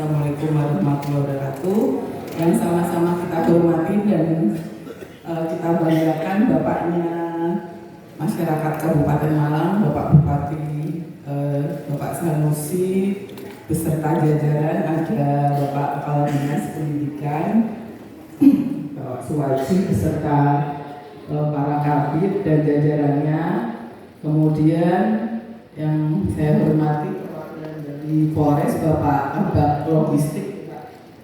Assalamualaikum warahmatullahi wabarakatuh. Yang sama-sama kita hormati dan kita banggakan Bapaknya masyarakat Kabupaten Malang, Bapak Bupati Bapak Sanusi beserta jajaran, ada Bapak Kepala Dinas Pendidikan, Bapak Suwaji beserta para kabid dan jajarannya. Kemudian yang saya hormati di Polres Bapak Abak Logistik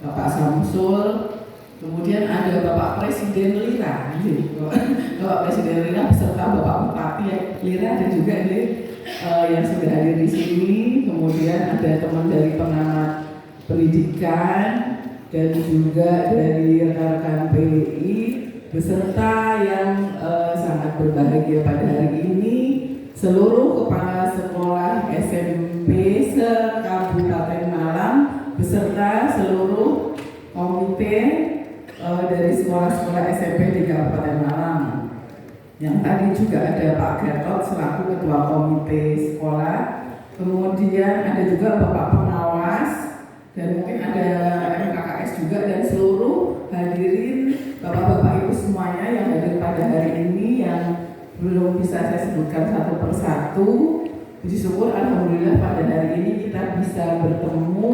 Bapak Samsul, kemudian ada Bapak Presiden Lira, Bapak Presiden Lira beserta Bapak Bupati Lira dan juga yang sudah hadir di sini. Kemudian ada teman dari pengamat pendidikan dan juga dari rekan-rekan PWI beserta yang sangat berbahagia pada hari ini, seluruh kepala sekolah SMP se-Kabupaten Malang beserta seluruh komite dari sekolah-sekolah SMP di Kabupaten Malang. Yang tadi juga ada Pak Gatot selaku Ketua Komite Sekolah, kemudian ada juga Bapak Pengawas, dan mungkin ada MKKS juga, dan seluruh hadirin Bapak-Bapak Ibu semuanya yang hadir pada hari ini yang belum bisa saya sebutkan satu persatu. Puji syukur alhamdulillah pada hari ini kita bisa bertemu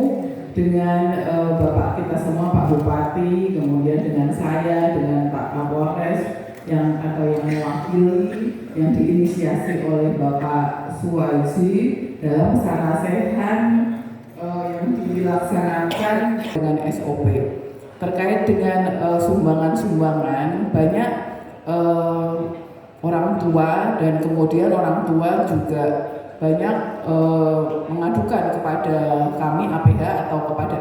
dengan Bapak kita semua, Pak Bupati, kemudian dengan saya, dengan Pak Kapolres yang mewakili, yang diinisiasi oleh Bapak Suwaji dalam sarasehan yang dilaksanakan dengan SOP. Terkait dengan sumbangan-sumbangan, banyak orang tua dan kemudian orang tua juga banyak mengadukan kepada kami APH atau kepada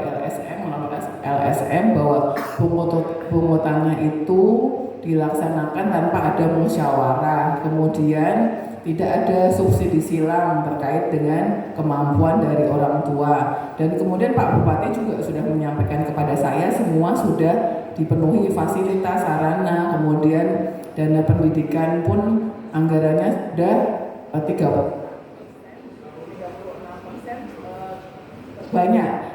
LSM bahwa pungutannya itu dilaksanakan tanpa ada musyawarah, kemudian tidak ada subsidi silang terkait dengan kemampuan dari orang tua, dan kemudian Pak Bupati juga sudah menyampaikan kepada saya semua sudah dipenuhi fasilitas sarana, kemudian dana pendidikan pun anggarannya sudah 36%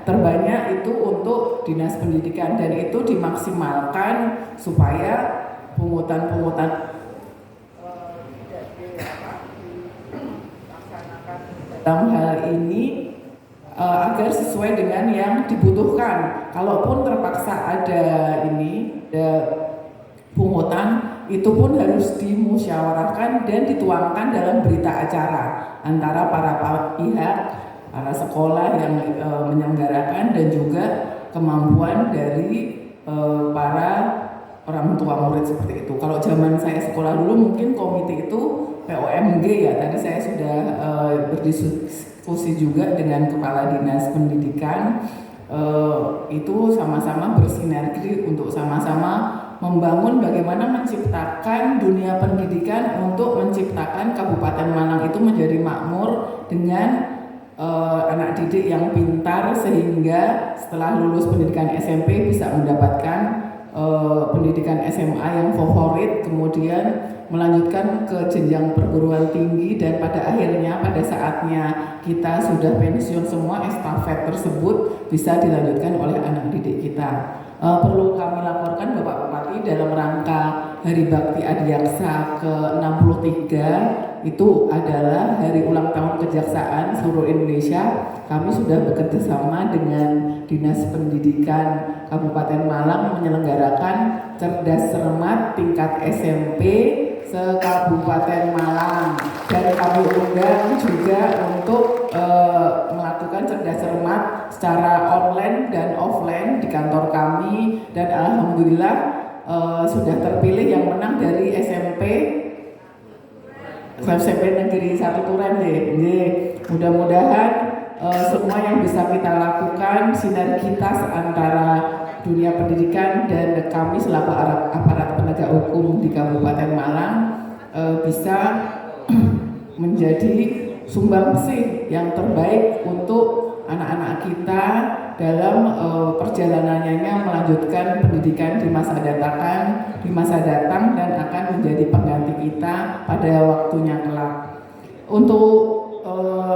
terbanyak itu untuk dinas pendidikan, dan itu dimaksimalkan supaya pungutan-pungutan dalam hal ini agar sesuai dengan yang dibutuhkan. Kalaupun terpaksa ada pungutan, itu pun harus dimusyawarahkan dan dituangkan dalam berita acara antara para pihak, para sekolah yang menyelenggarakan dan juga kemampuan dari para orang tua murid seperti itu. Kalau zaman saya sekolah dulu mungkin komite itu POMG ya, tadi saya sudah berdiskusi juga dengan Kepala Dinas Pendidikan, itu sama-sama bersinergi untuk sama-sama membangun bagaimana menciptakan dunia pendidikan untuk menciptakan Kabupaten Malang itu menjadi makmur dengan anak didik yang pintar, sehingga setelah lulus pendidikan SMP bisa mendapatkan pendidikan SMA yang favorit, kemudian melanjutkan ke jenjang perguruan tinggi, dan pada akhirnya pada saatnya kita sudah pensiun semua, estafet tersebut bisa dilanjutkan oleh anak didik kita. Perlu kami laporkan Bapak Bupati, dalam rangka Hari Bakti Adiaksa ke-63 itu adalah hari ulang tahun Kejaksaan seluruh Indonesia, kami sudah bekerja sama dengan Dinas Pendidikan Kabupaten Malang menyelenggarakan Cerdas Cermat tingkat SMP se-Kabupaten Malang, dan kami undang juga untuk melakukan Cerdas Cermat secara online dan offline di kantor kami, dan alhamdulillah sudah terpilih yang menang dari SMP Negeri 1 Turen deh. Mudah-mudahan semua yang bisa kita lakukan sinergitas antara dunia pendidikan dan kami selaku aparat penegak hukum di Kabupaten Malang bisa menjadi sumbangsi yang terbaik untuk anak-anak kita dalam perjalanannya melanjutkan pendidikan di masa datang dan akan menjadi pengganti kita pada waktunya kelak. Untuk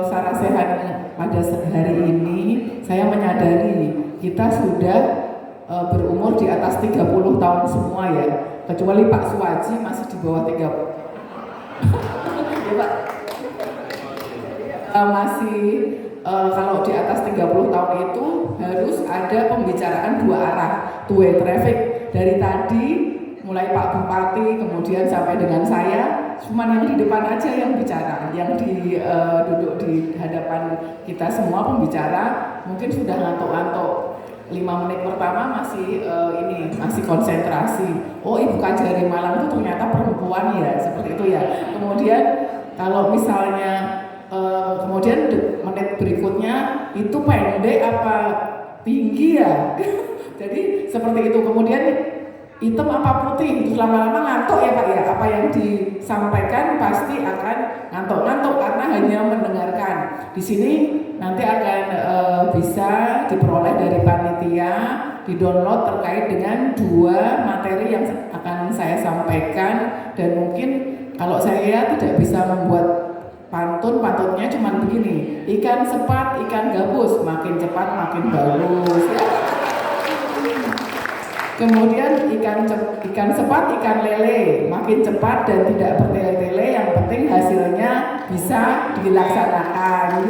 sarasehan pada hari ini, saya menyadari kita sudah berumur di atas 30 tahun semua ya, kecuali Pak Suwaji masih di bawah 30. Ya Pak, masih kalau di atas 30 tahun itu harus ada pembicaraan dua arah, two way traffic. Dari tadi mulai Pak Bupati kemudian sampai dengan saya, cuma yang di depan aja yang bicara, yang duduk di hadapan kita semua pembicara mungkin sudah ngantuk-ngantuk. 5 menit pertama masih masih konsentrasi. Oh, Ibu Kajari Malang itu ternyata perempuan ya, seperti itu ya. Kemudian kalau misalnya kemudian menit berikutnya itu pendek apa tinggi ya. Jadi seperti itu. Kemudian hitam apa putih, terus lama-lama ngantuk ya Pak ya. Apa yang disampaikan pasti akan ngantuk-ngantuk karena hanya mendengarkan. Di sini nanti akan bisa diperoleh dari panitia, di-download terkait dengan 2 materi yang akan saya sampaikan. Dan mungkin kalau saya tidak bisa membuat pantunnya cuma begini, ikan sepat, ikan gabus, makin cepat makin bagus ya. Kemudian ikan sepat, ikan lele, makin cepat dan tidak bertele-tele, yang penting hasilnya bisa dilaksanakan.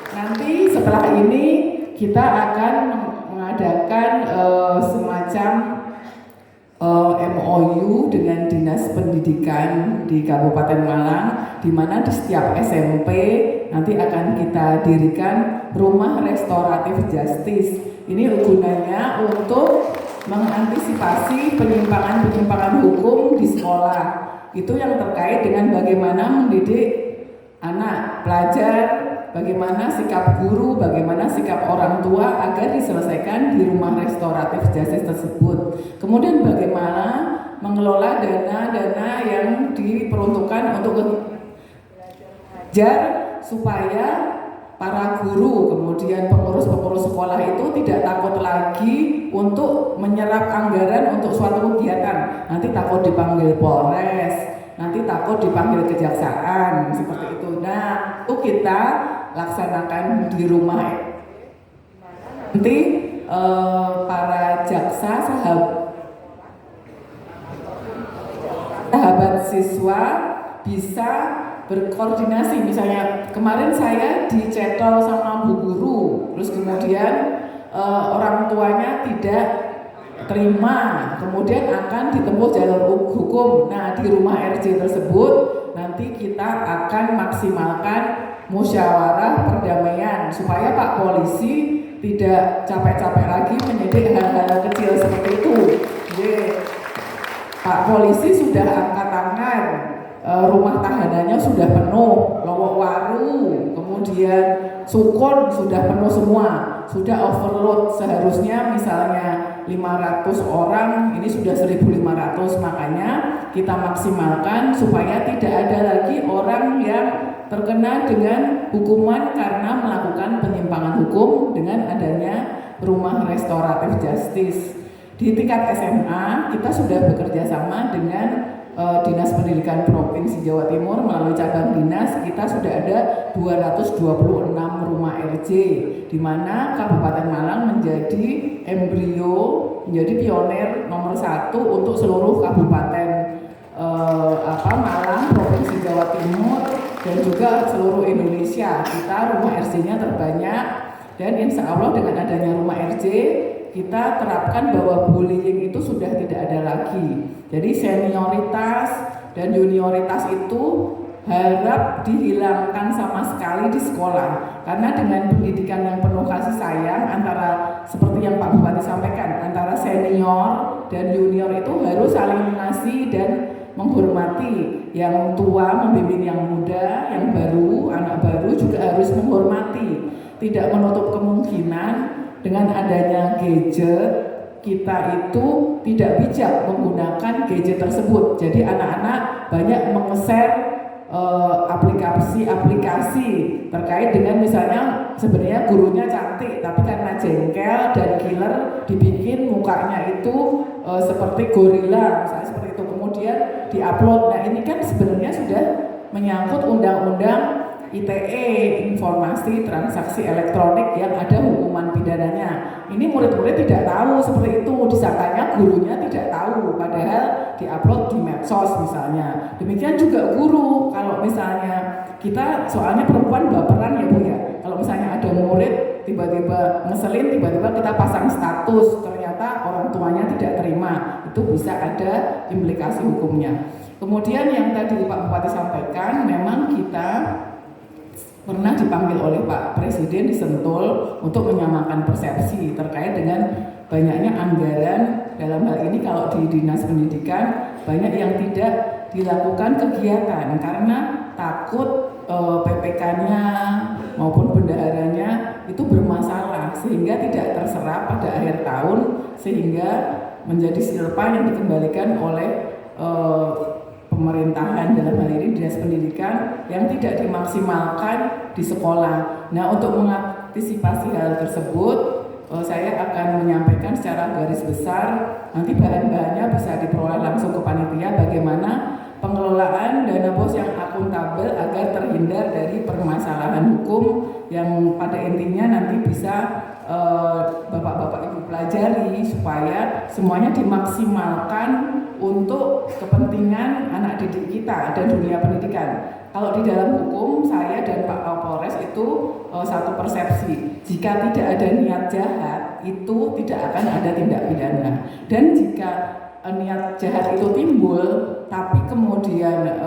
Nanti setelah ini kita akan mengadakan semacam MOU dengan Dinas Pendidikan di Kabupaten Malang, di mana di setiap SMP nanti akan kita dirikan rumah restoratif justice. Ini gunanya untuk mengantisipasi penyimpangan hukum di sekolah. Itu yang terkait dengan bagaimana mendidik anak, pelajar, bagaimana sikap guru, bagaimana sikap orang tua agar diselesaikan di rumah restoratif justice tersebut. Kemudian bagaimana mengelola dana-dana yang diperuntukkan untuk belajar supaya para guru, kemudian pengurus-pengurus sekolah itu tidak takut lagi untuk menyerap anggaran untuk suatu kegiatan. Nanti takut dipanggil Polres, nanti takut dipanggil kejaksaan, seperti itu. Nah, itu kita laksanakan di rumah. Nanti para jaksa sahabat siswa bisa berkoordinasi. Misalnya kemarin saya dicetol sama Bu Guru, terus kemudian orang tuanya tidak terima, kemudian akan ditempuh jalur hukum. Nah, di rumah RJ tersebut nanti kita akan maksimalkan musyawarah perdamaian supaya Pak Polisi tidak capek-capek lagi menyidik hal-hal kecil seperti itu. Pak Polisi sudah angkat tangan, rumah tahanannya sudah penuh, Lowok Waru, kemudian Sukun sudah penuh semua, sudah overload. Seharusnya misalnya 500 orang, ini sudah 1.500, makanya kita maksimalkan supaya tidak ada lagi orang yang terkena dengan hukuman karena melakukan penyimpangan hukum dengan adanya rumah restoratif justice. Di tingkat SMA kita sudah bekerja sama dengan Dinas Pendidikan Provinsi Jawa Timur melalui cabang dinas. Kita sudah ada 226 rumah RJ, di mana Kabupaten Malang menjadi embrio, menjadi pionir nomor 1 untuk seluruh Kabupaten Malang, Provinsi Jawa Timur, dan juga seluruh Indonesia. Kita rumah RJ-nya terbanyak, dan insya Allah dengan adanya rumah RJ kita terapkan bahwa bullying itu sudah tidak ada lagi. Jadi senioritas dan junioritas itu harap dihilangkan sama sekali di sekolah. Karena dengan pendidikan yang penuh kasih sayang, antara seperti yang Pak Bupati sampaikan, antara senior dan junior itu harus saling mengasihi dan menghormati. Yang tua membimbing yang muda, yang baru, anak baru juga harus menghormati. Tidak menutup kemungkinan dengan adanya gadget kita itu tidak bijak menggunakan gadget tersebut. Jadi anak-anak banyak menge-share aplikasi terkait dengan misalnya sebenarnya gurunya cantik, tapi karena jengkel dan killer dibikin mukanya itu seperti gorila, misalnya seperti itu, kemudian diupload. Nah, ini kan sebenarnya sudah menyangkut undang-undang ITE, informasi transaksi elektronik, yang ada hukuman pidananya. Ini murid-murid tidak tahu seperti itu, disangkanya gurunya tidak tahu, padahal diupload di medsos misalnya. Demikian juga guru, kalau misalnya kita soalnya perempuan baperan ya Bu ya, kalau misalnya ada murid tiba-tiba ngeselin, tiba-tiba kita pasang status, ternyata orang tuanya tidak terima, itu bisa ada implikasi hukumnya. Kemudian yang tadi Pak Bupati sampaikan, memang kita pernah dipanggil oleh Pak Presiden di Sentul untuk menyamakan persepsi terkait dengan banyaknya anggaran. Dalam hal ini kalau di Dinas Pendidikan banyak yang tidak dilakukan kegiatan karena takut PPK-nya maupun bendaharanya itu bermasalah sehingga tidak terserap pada akhir tahun, sehingga menjadi silpa yang dikembalikan oleh pemerintahan, dalam hal ini Dinas Pendidikan, yang tidak dimaksimalkan di sekolah. Nah, untuk mengantisipasi hal tersebut, saya akan menyampaikan secara garis besar, nanti bahan-bahannya bisa diperoleh langsung ke panitia, bagaimana pengelolaan dana BOS yang akuntabel agar terhindar dari permasalahan hukum yang pada intinya nanti bisa Bapak-bapak Ibu pelajari supaya semuanya dimaksimalkan untuk kepentingan anak didik kita dan dunia pendidikan. Kalau di dalam hukum, saya dan Pak Kapolres itu satu persepsi, jika tidak ada niat jahat itu tidak akan ada tindak pidana, dan jika niat jahat itu timbul tapi kemudian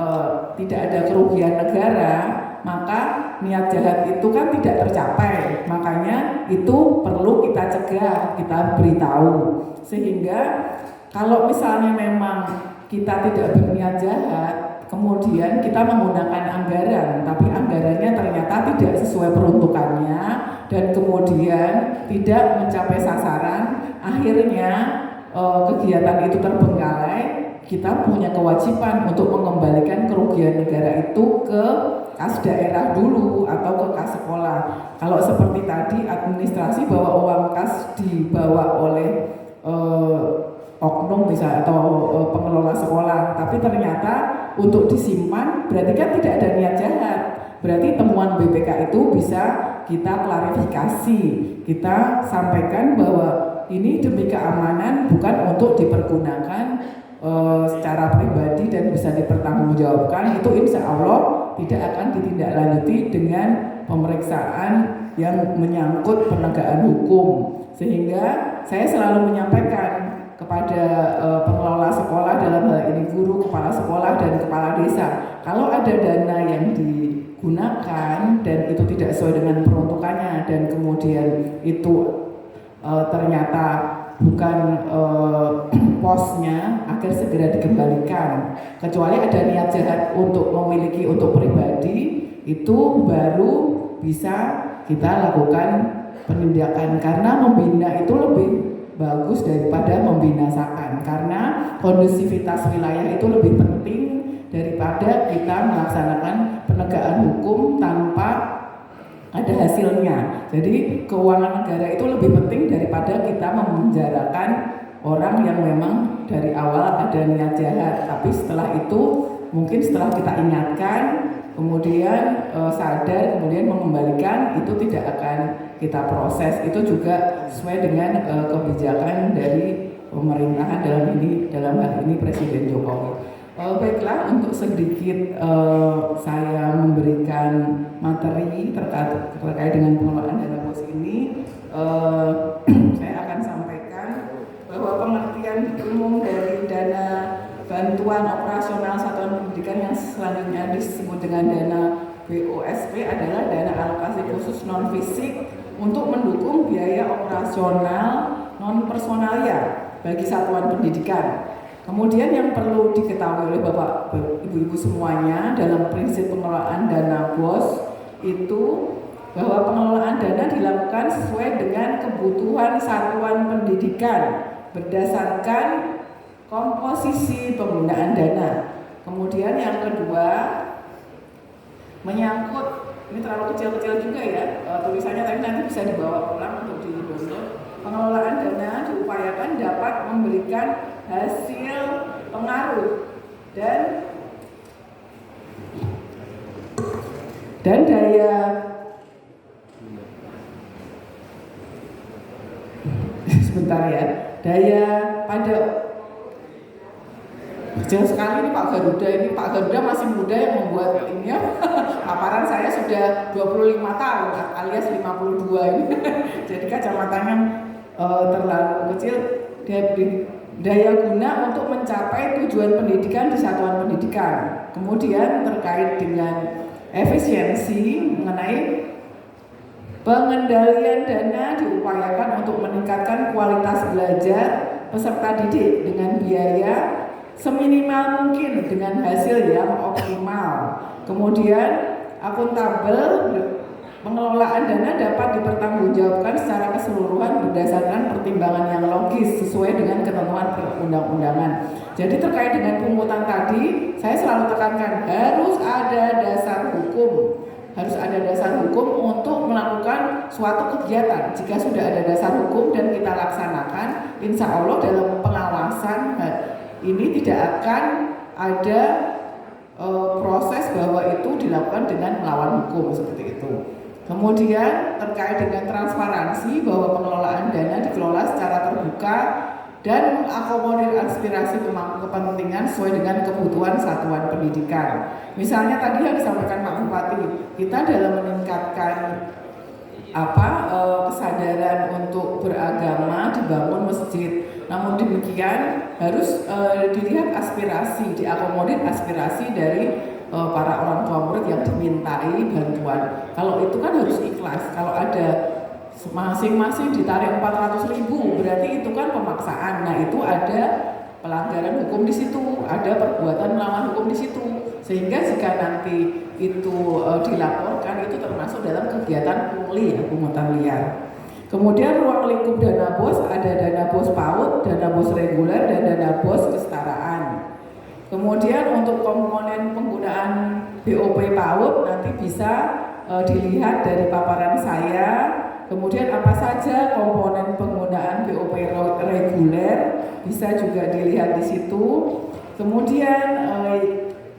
tidak ada kerugian negara, maka niat jahat itu kan tidak tercapai. Makanya itu perlu kita cegah, kita beritahu, sehingga kalau misalnya memang kita tidak berniat jahat, kemudian kita menggunakan anggaran, tapi anggarannya ternyata tidak sesuai peruntukannya dan kemudian tidak mencapai sasaran, akhirnya kegiatan itu terbengkalai, kita punya kewajiban untuk mengembalikan kerugian negara itu ke kas daerah dulu atau ke kas sekolah. Kalau seperti tadi administrasi bahwa uang kas dibawa oleh oknum misalnya atau pengelola sekolah, tapi ternyata untuk disimpan, berarti kan tidak ada niat jahat. Berarti temuan BPK itu bisa kita klarifikasi, kita sampaikan bahwa ini demi keamanan, bukan untuk dipergunakan secara pribadi dan bisa dipertanggungjawabkan. Itu insya Allah tidak akan ditindaklanjuti dengan pemeriksaan yang menyangkut penegakan hukum. Sehingga saya selalu menyampaikan kepada pengelola sekolah, dalam hal ini guru, kepala sekolah, dan kepala desa, kalau ada dana yang digunakan dan itu tidak sesuai dengan peruntukannya dan kemudian itu ternyata bukan posnya, agar segera dikembalikan. Kecuali ada niat jahat untuk memiliki untuk pribadi, itu baru bisa kita lakukan penindakan, karena membina itu lebih bagus daripada membinasakan, karena kondusivitas wilayah itu lebih penting daripada kita melaksanakan penegakan hukum tanpa ada hasilnya. Jadi keuangan negara itu lebih penting daripada kita memenjarakan orang yang memang dari awal ada niat jahat, tapi setelah itu mungkin setelah kita ingatkan kemudian sadar, kemudian mengembalikan, itu tidak akan kita proses. Itu juga sesuai dengan kebijakan dari pemerintahan, dalam hal ini Presiden Jokowi. Baiklah, untuk sedikit saya memberikan materi terkait dengan pengelolaan dana BOS ini, saya akan sampaikan bahwa pengertian umum dari dana bantuan operasional satuan pendidikan yang selanjutnya disebut dengan dana BOSP adalah dana alokasi khusus non fisik untuk mendukung biaya operasional non personalia bagi satuan pendidikan. Kemudian yang perlu diketahui oleh Bapak Ibu-Ibu semuanya dalam prinsip pengelolaan dana BOS itu bahwa pengelolaan dana dilakukan sesuai dengan kebutuhan satuan pendidikan berdasarkan komposisi penggunaan dana. Kemudian yang kedua menyangkut, ini terlalu kecil-kecil juga ya tulisannya, tapi nanti bisa dibawa pulang untuk di-download. Pengelolaan dana diupayakan dapat memberikan hasil pengaruh dan Dan sebentar ya, daya pada jauh sekali ini Pak Garuda masih muda yang membuat ini ya. Paparan saya sudah 25 tahun alias 52 ini. Jadi kacamatanya terlalu kecil. Daya guna untuk mencapai tujuan pendidikan di satuan pendidikan. Kemudian terkait dengan efisiensi mengenai pengendalian dana diupayakan untuk meningkatkan kualitas belajar peserta didik dengan biaya seminimal mungkin dengan hasil yang optimal. Kemudian akuntabel, pengelolaan dana dapat dipertanggungjawabkan secara keseluruhan berdasarkan pertimbangan yang logis sesuai dengan ketentuan perundang-undangan. Jadi terkait dengan pungutan tadi, saya selalu tekankan harus ada dasar hukum. Harus ada dasar hukum untuk melakukan suatu kegiatan. Jika sudah ada dasar hukum dan kita laksanakan, insya Allah dalam pengawasan ini tidak akan ada proses bahwa itu dilakukan dengan melawan hukum seperti itu. Kemudian terkait dengan transparansi bahwa pengelolaan dana dikelola secara terbuka dan mengakomodir aspirasi pemangku kepentingan sesuai dengan kebutuhan satuan pendidikan. Misalnya tadi yang disampaikan Pak Bupati, kita dalam meningkatkan kesadaran untuk beragama dibangun masjid. Namun demikian harus dilihat aspirasi, diakomodir aspirasi dari para orang tua murid yang dimintai bantuan. Kalau itu kan harus ikhlas. Kalau ada masing-masing ditarik 400.000 berarti itu kan pemaksaan. Nah itu ada pelanggaran hukum di situ, ada perbuatan melawan hukum di situ. Sehingga jika nanti itu dilaporkan itu termasuk dalam kegiatan pungli, pungutan liar. Kemudian ruang lingkup dana BOS, ada dana BOS PAUD, dana BOS reguler, dan dana BOS kesetaraan. Kemudian untuk komponen penggunaan BOP PAUD nanti bisa dilihat dari paparan saya. Kemudian apa saja komponen penggunaan BOP reguler bisa juga dilihat di situ. Kemudian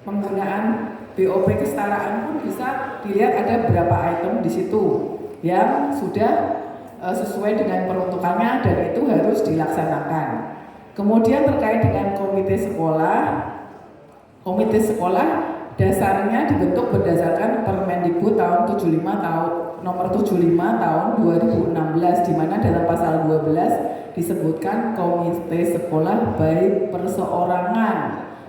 penggunaan BOP kesetaraan pun bisa dilihat ada berapa item di situ yang sudah sesuai dengan peruntukannya dan itu harus dilaksanakan. Kemudian terkait dengan komite sekolah dasarnya dibentuk berdasarkan Permendikbud tahun 75 nomor 75 tahun 2016 di mana dalam pasal 12 disebutkan komite sekolah baik perseorangan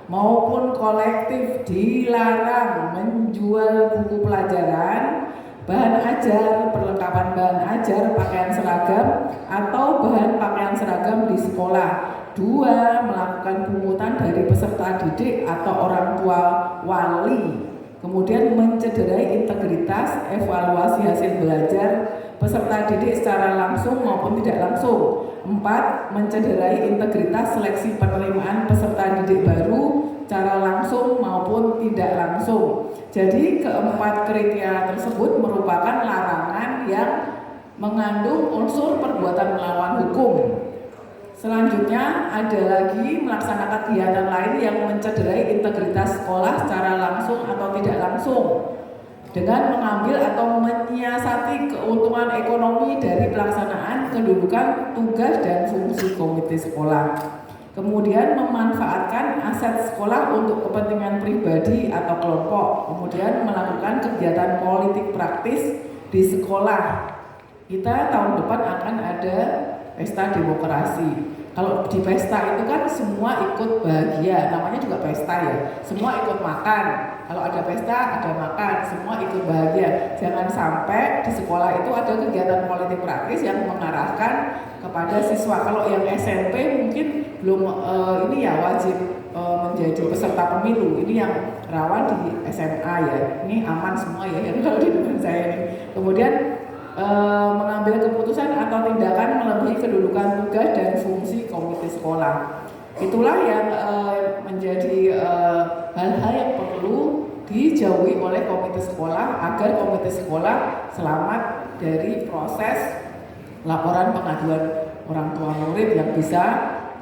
maupun kolektif dilarang menjual buku pelajaran, bahan ajar, perlengkapan bahan ajar, pakaian seragam, atau bahan pakaian seragam di sekolah. 2. Melakukan pungutan dari peserta didik atau orang tua wali. Kemudian mencederai integritas evaluasi hasil belajar peserta didik secara langsung maupun tidak langsung. 4. Mencederai integritas seleksi penerimaan peserta didik baru secara langsung maupun tidak langsung. Jadi keempat kriteria tersebut merupakan larangan yang mengandung unsur perbuatan melawan hukum. Selanjutnya ada lagi melaksanakan kegiatan lain yang mencederai integritas sekolah secara langsung atau tidak langsung dengan mengambil atau menyiasati keuntungan ekonomi dari pelaksanaan kedudukan tugas dan fungsi komite sekolah. Kemudian memanfaatkan aset sekolah untuk kepentingan pribadi atau kelompok. Kemudian melakukan kegiatan politik praktis di sekolah. Kita tahun depan akan ada pesta demokrasi. Kalau di pesta itu kan semua ikut bahagia, namanya juga pesta ya. Semua ikut makan. Kalau ada pesta, ada makan, semua ikut bahagia. Jangan sampai di sekolah itu ada kegiatan politik praktis yang mengarahkan kepada siswa. Kalau yang SMP mungkin belum ini ya wajib menjadi peserta pemilu. Ini yang rawan di SMA ya. Ini aman semua ya yang kalau di depan saya ini. Kemudian mengambil keputusan atau tindakan melebihi kedudukan tugas dan fungsi komite sekolah. Itulah yang menjadi hal-hal yang perlu dijauhi oleh komite sekolah agar komite sekolah selamat dari proses laporan pengaduan orang tua murid yang bisa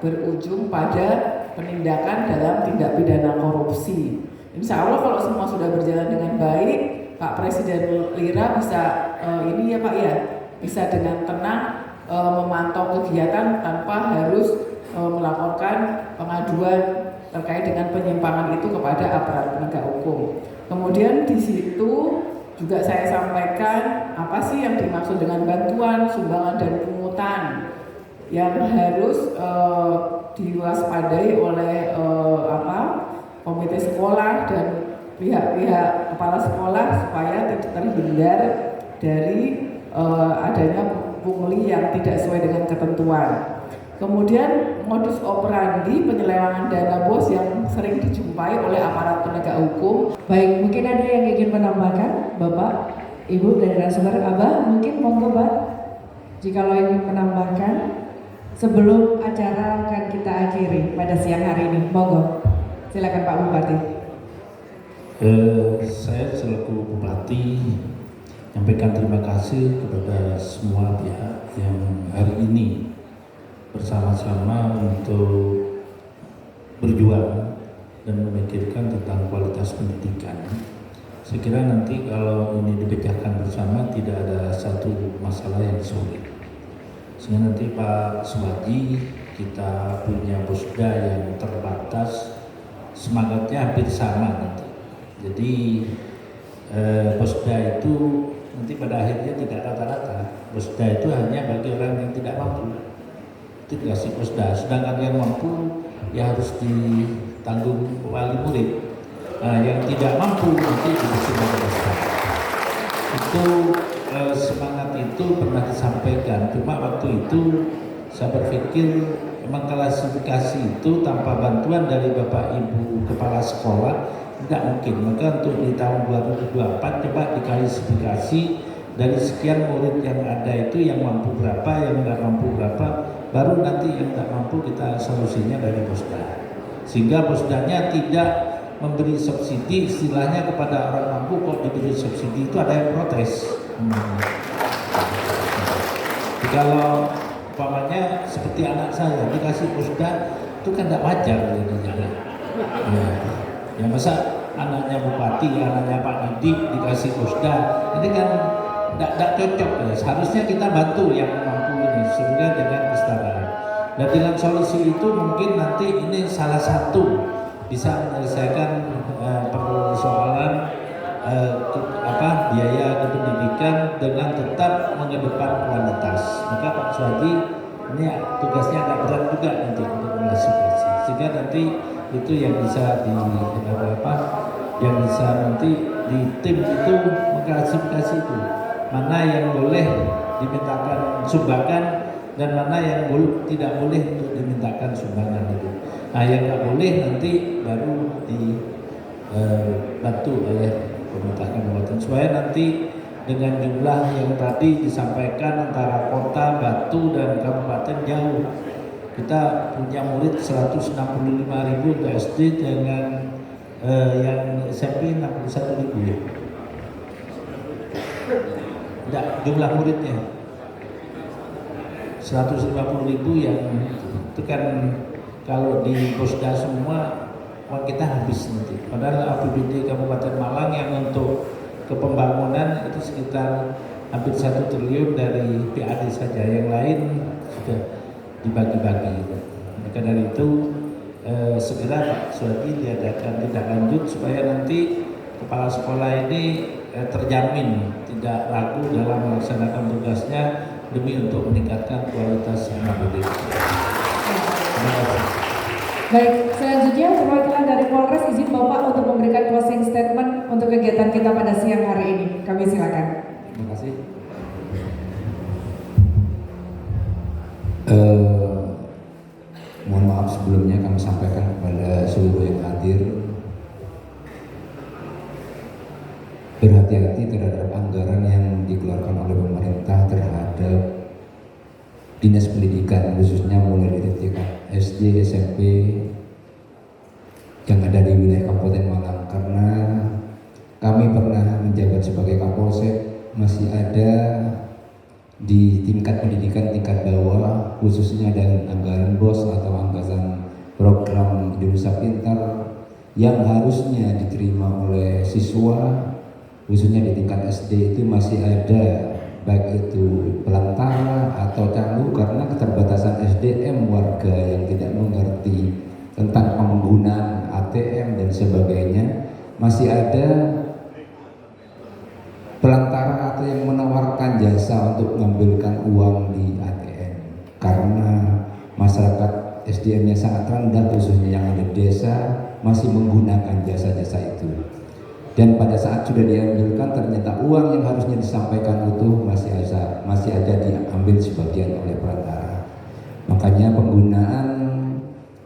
berujung pada penindakan dalam tindak pidana korupsi. Insya Allah kalau semua sudah berjalan dengan baik, Pak Presiden Lira bisa ini ya Pak ya, bisa dengan tenang memantau kegiatan tanpa harus melaporkan pengaduan terkait dengan penyimpangan itu kepada aparat penegak hukum. Kemudian di situ juga saya sampaikan apa sih yang dimaksud dengan bantuan, sumbangan dan pungutan yang harus diwaspadai oleh komite sekolah dan pihak-pihak kepala sekolah supaya tidak terhindar dari adanya pungli yang tidak sesuai dengan ketentuan. Kemudian modus operandi penyelewengan dana BOS yang sering dijumpai oleh aparat penegak hukum. Baik, mungkin ada yang ingin menambahkan, Bapak, Ibu dari narasumber, Abah, mungkin monggo, Pak. Jikalau ingin menambahkan sebelum acara akan kita akhiri pada siang hari ini, monggo. Silakan Pak Bupati. Saya selaku Bupati menyampaikan terima kasih kepada semua pihak yang hari ini bersama-sama untuk berjuang dan memikirkan tentang kualitas pendidikan. Saya kira nanti kalau ini dipecahkan bersama tidak ada satu masalah yang sulit. Sehingga nanti Pak Suwadi, kita punya posda yang terbatas, semangatnya hampir sama nanti. Jadi posda itu nanti pada akhirnya tidak rata-rata. Posda itu hanya bagi orang yang tidak mampu. Itu dikasih posda. Sedangkan yang mampu ya harus ditanggung wali murid. Nah, yang tidak mampu nanti dikasih posda. Itu semangat itu pernah disampaikan. Cuma waktu itu saya berpikir memang klasifikasi itu tanpa bantuan dari Bapak Ibu Kepala Sekolah tidak mungkin. Maka untuk di tahun 2024 coba diklasifikasi dari sekian murid yang ada itu yang mampu berapa, yang tidak mampu berapa, baru nanti yang tidak mampu kita solusinya dari posda. Sehingga posdanya tidak memberi subsidi istilahnya kepada orang mampu, kok diberi subsidi itu ada yang protes. Kalau umpamanya seperti anak saya dikasih posda itu kan tidak wajar jadinya. Ya masa anaknya bupati, anaknya Pak Didik dikasih posda, ini kan tidak cocok ya. Seharusnya kita bantu yang mampu ini sehingga dengan kesetaraan. Dan dengan solusi itu mungkin nanti ini salah satu bisa menyelesaikan persoalan biaya kependidikan dengan tetap mengedepan kualitas. Maka Pak Suwadi ini tugasnya agak berat juga nanti untuk mengaspirasi. Sehingga nanti itu yang bisa yang bisa nanti di tim itu mengklasifikasi itu mana yang boleh dimintakan sumbangan dan mana yang tidak boleh untuk dimintakan sumbangan itu. Nah, yang nggak boleh nanti baru dibantu oleh pemerintah kabupaten supaya nanti dengan jumlah yang tadi disampaikan antara kota, Batu dan kabupaten jauh. Kita punya murid 165.000 untuk SD dengan yang SMP 61.000 ya. Tidak, jumlah muridnya 150.000 yang itu kan kalau di posda semua uang kita habis nanti. Padahal APBD Kabupaten Malang yang untuk kepembangunan itu sekitar hampir 1 triliun dari PAD saja, yang lain sudah dibagi-bagi. Maka dari itu segera Pak Suwadi diadakan tindak lanjut supaya nanti kepala sekolah ini terjamin tidak ragu dalam melaksanakan tugasnya demi untuk meningkatkan kualitas pendidikan. Terima kasih. Baik, selanjutnya perwakilan dari Polres izin Bapak untuk memberikan closing statement untuk kegiatan kita pada siang hari ini. Kami silakan. Terima kasih. Mohon maaf sebelumnya kami sampaikan kepada seluruh yang hadir, berhati-hati terhadap anggaran yang dikeluarkan oleh pemerintah terhadap dinas pendidikan, khususnya mulai dari tingkat SD, SMP yang ada di wilayah Kabupaten Malang. Karena kami pernah menjabat sebagai Kapolsek, masih ada di tingkat pendidikan tingkat bawah, khususnya dengan anggaran BOS atau anggaran program Indonesia Pintar yang harusnya diterima oleh siswa khususnya di tingkat SD itu masih ada baik itu pelantara atau canggu karena keterbatasan SDM warga yang tidak mengerti tentang penggunaan ATM dan sebagainya. Masih ada pelantara atau yang menawarkan jasa untuk mengambilkan uang di ATM karena masyarakat SDM-nya sangat rendah, khususnya yang ada di desa masih menggunakan jasa-jasa itu. Dan pada saat sudah diambilkan ternyata uang yang harusnya disampaikan utuh masih ada diambil sebagian oleh perantara. Makanya penggunaan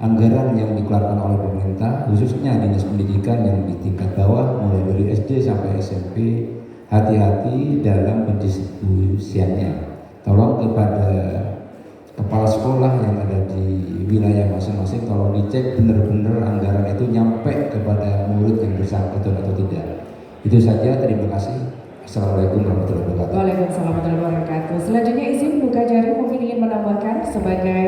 anggaran yang dikeluarkan oleh pemerintah, khususnya dinas pendidikan yang di tingkat bawah mulai dari SD sampai SMP, hati-hati dalam pendistribusiannya. Tolong kepada kepala sekolah yang ada di wilayah masing-masing tolong dicek benar-benar anggaran itu nyampe kepada murid yang bersangkutan atau tidak. Itu saja, terima kasih. Assalamualaikum warahmatullahi wabarakatuh. Waalaikumsalam warahmatullahi wabarakatuh. Selanjutnya izin buka jari mungkin ingin menambahkan sebagai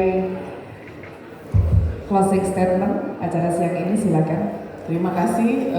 closing statement acara siang ini, silakan. Terima kasih.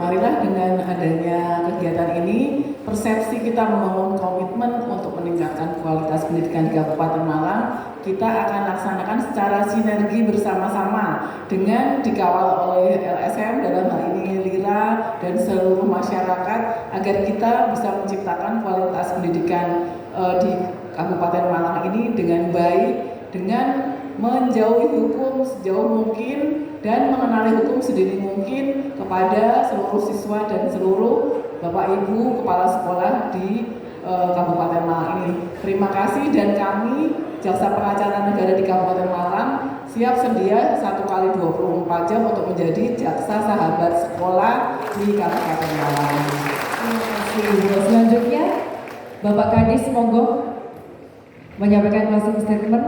Marilah dengan adanya kegiatan ini, persepsi kita membangun komitmen untuk meningkatkan kualitas pendidikan di Kabupaten Malang, kita akan laksanakan secara sinergi bersama-sama dengan dikawal oleh LSM dalam hal ini LIRA dan seluruh masyarakat agar kita bisa menciptakan kualitas pendidikan di Kabupaten Malang ini dengan baik, dengan menjauhi hukum sejauh mungkin dan mengenali hukum sedini mungkin kepada seluruh siswa dan seluruh Bapak Ibu Kepala Sekolah di Kabupaten Malang ini. Terima kasih, dan kami Jaksa Pengacara Negara di Kabupaten Malang siap sedia 1 kali 24 jam untuk menjadi jaksa sahabat sekolah di Kabupaten Malang. Terima kasih Ibu. Selanjutnya Bapak Kadis monggo menyampaikan closing statement.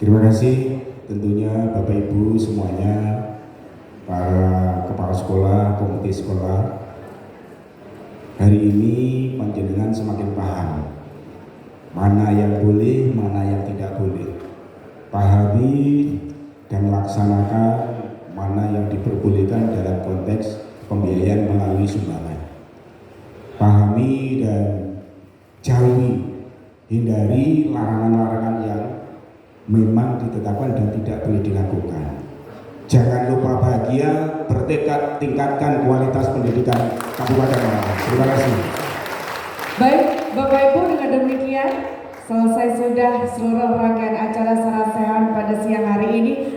Terima kasih tentunya Bapak Ibu semuanya, para kepala sekolah, komite sekolah. Hari ini panjenengan semakin paham mana yang boleh, mana yang tidak boleh. Pahami dan laksanakan mana yang diperbolehkan dalam konteks pembiayaan melalui sumbangan. Pahami dan jauhi, hindari larangan-larangan yang memang ditetapkan dan tidak boleh dilakukan. Jangan lupa bahagia, bertekad tingkatkan kualitas pendidikan Kabupaten Malang. Terima kasih. Baik, Bapak Ibu, dengan demikian selesai sudah seluruh rangkaian acara sarasehan pada siang hari ini.